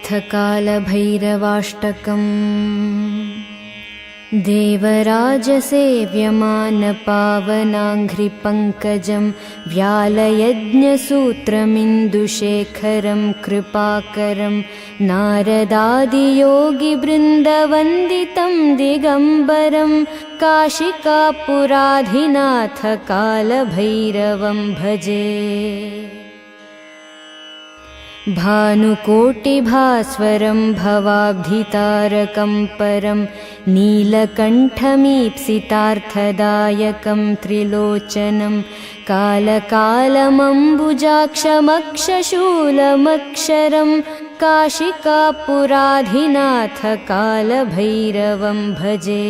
अथ कालभैरवाष्टकम्। देवराजसेव्यमानपावनाङ्घ्रिपङ्कजं व्यालयज्ञसूत्रमिन्दुशेखरं कृपाकरं नारदादियोगिवृन्दवन्दितं दिगम्बरं काशिकापुराधिनाथ कालभैरवं भजे। भानुकोटिभास्वरं भवाब्धितारकं परं नीलकण्ठमीप्सितार्थदायकं त्रिलोचनं कालकालमम्बुजाक्षमक्षशूलमक्षरं काशिकापुराधिनाथ कालभैरवं भजे।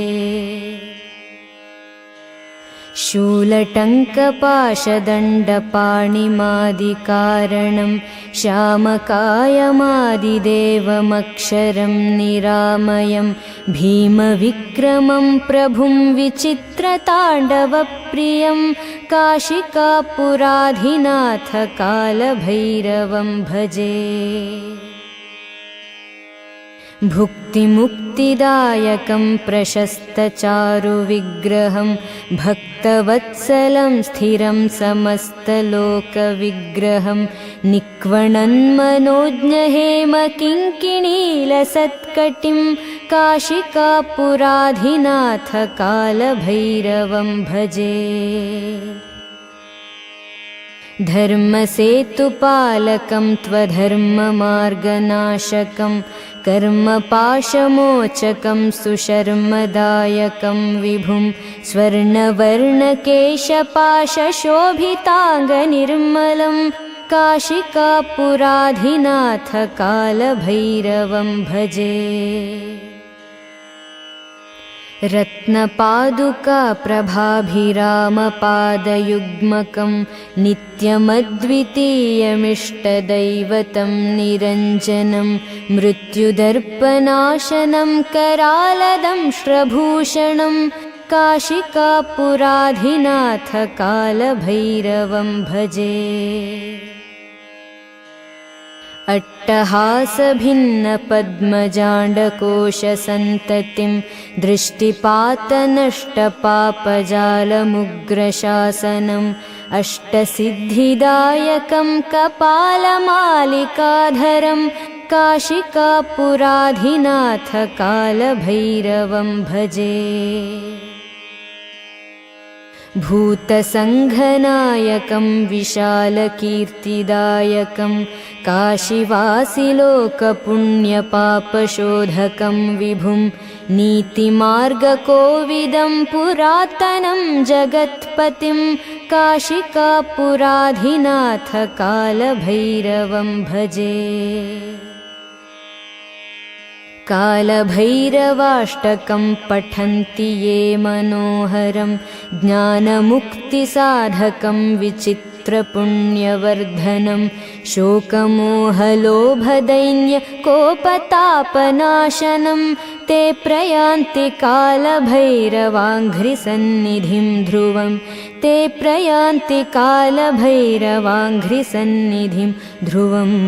शूलटङ्कपाशदण्डपाणिमादिकारणं श्यामकायमादिदेवमक्षरं निरामयं भीमविक्रमं प्रभुं विचित्रताण्डवप्रियं काशिकापुराधिनाथ कालभैरवं भजे। भुक्तिमुक्तिदायकं प्रशस्तचारुविग्रहं भक्तवत्सलं स्थिरं समस्तलोकविग्रहं निक्वणन्मनोज्ञहेमकिङ्किणीलसत्कटिं काशिकापुराधिनाथ कालभैरवं भजे। धर्मसेतुपालकं त्वधर्ममार्गनाशकं कर्मपाशमोचकं सुशर्मदायकं विभुं स्वर्णवर्णकेशपाशशोभिताङ्गनिर्मलं काशिकापुराधिनाथ कालभैरवं भजे। रत्नपादुकाप्रभाभिरामपादयुग्मकं नित्यमद्वितीयमिष्टदैवतं निरञ्जनं मृत्युदर्पनाशनं करालदंष्ट्रभूषणं काशिकापुराधिनाथ कालभैरवं भजे। अट्टहासभिन्नपद्मजाण्डकोशसन्ततिं दृष्टिपातनष्टपापजालमुग्रशासनम् अष्टसिद्धिदायकं कपालमालिकाधरं काशिकापुराधिनाथ कालभैरवं भजे। भूतसङ्घनायकं विशालकीर्तिदायकं काशीवासिलोकपुण्यपापशोधकं विभुं नीतिमार्गकोविदं पुरातनं जगत्पतिं काशिकापुराधिनाथ कालभैरवं भजे। कालभैरवाष्टकं पठन्ति ये मनोहरं ज्ञानमुक्तिसाधकं विचित्रपुण्यवर्धनं शोकमोहलोभदैन्यकोपतापनाशनं ते प्रयान्ति कालभैरवाङ्घ्रिसन्निधिं ध्रुवं ते प्रयान्ति कालभैरवाङ्घ्रिसन्निधिं ध्रुवम्।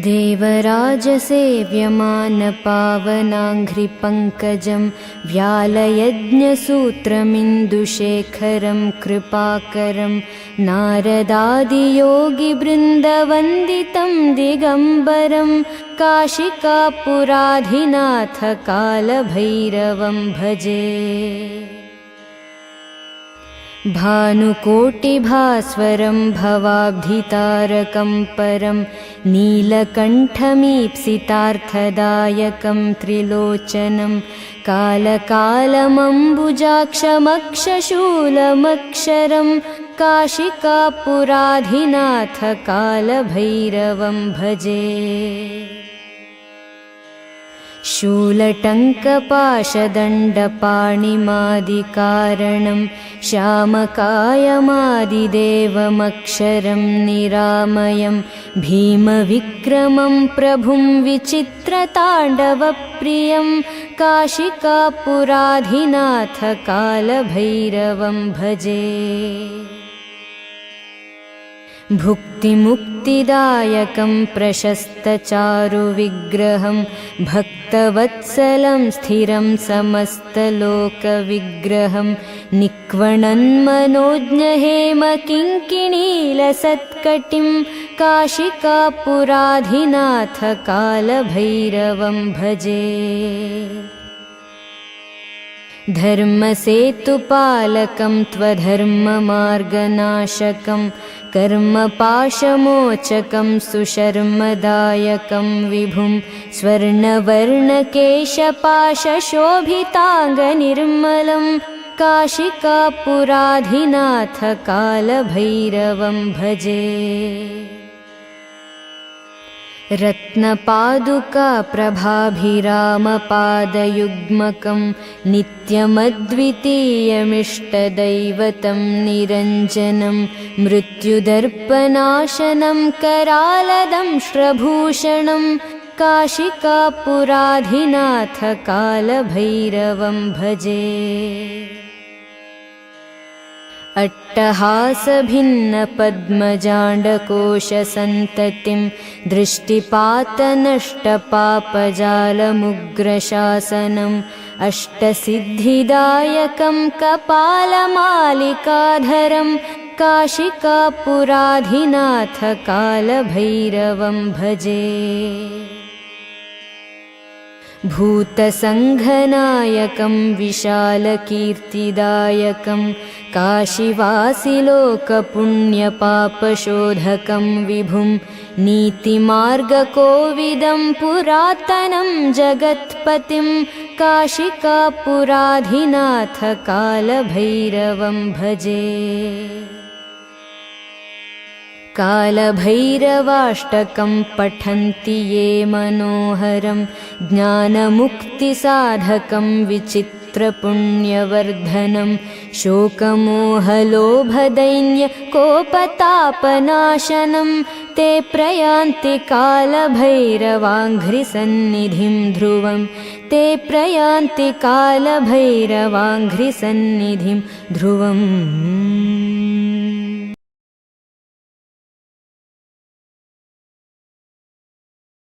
देवराजसेव्यमानपावनाङ्घ्रिपङ्कजं व्यालयज्ञसूत्रमिन्दुशेखरं कृपाकरं नारदादियोगिवृन्दवन्दितं दिगम्बरं काशिकापुराधिनाथ कालभैरवं भजे। भानुकोटिभास्वरं भवाब्धितारकं परं नीलकण्ठमीप्सितार्थदायकं त्रिलोचनं कालकालमम्बुजाक्षमक्षशूलमक्षरं काशिकापुराधिनाथ कालभैरवं भजे। शूलटङ्कपाशदण्डपाणिमादिकारणं श्यामकायमादिदेवमक्षरं निरामयं भीमविक्रमं प्रभुं विचित्रताण्डवप्रियं काशिकापुराधिनाथ कालभैरवं भजे। भुक्तिमुक्तिदायकं प्रशस्तचारुविग्रहं भक्तवत्सलं स्थिरं समस्तलोकविग्रहं निक्वणन्मनोज्ञहेमकिङ्किणीलसत्कटिं काशिकापुराधिनाथ कालभैरवं भजे। धर्मसेतुपालकं त्वधर्ममार्गनाशकं कर्मपाशमोचकं सुशर्मदायकं विभुं स्वर्णवर्णकेशपाशशोभिताङ्गनिर्मलं काशिकापुराधिनाथ कालभैरवं भजे। रत्नपादुकाप्रभाभिरामपादयुग्मकं नित्यमद्वितीयमिष्टदैवतं निरञ्जनं मृत्युदर्पनाशनं करालदंष्ट्रभूषणं काशिकापुराधिनाथ कालभैरवं भजे। अट्टहासभिन्नपद्मजाण्डकोशसन्ततिं दृष्टिपातनष्टपापजालमुग्रशासनम् अष्टसिद्धिदायकं कपालमालिकाधरं काशिकापुराधिनाथ कालभैरवं भजे। भूतसङ्घनायकं विशालकीर्तिदायकं काशीवासिलोकपुण्यपापशोधकं विभुं नीतिमार्गकोविदं पुरातनं जगत्पतिं काशिकापुराधिनाथ कालभैरवं भजे। कालभैरवाष्टकं पठन्ति ये मनोहरं ज्ञानमुक्तिसाधकं विचित्रपुण्यवर्धनं शोकमोहलोभदैन्यकोपतापनाशनं ते प्रयान्ति कालभैरवाङ्घ्रिसन्निधिं ध्रुवं ते प्रयान्ति कालभैरवाङ्घ्रिसन्निधिं ध्रुवम्।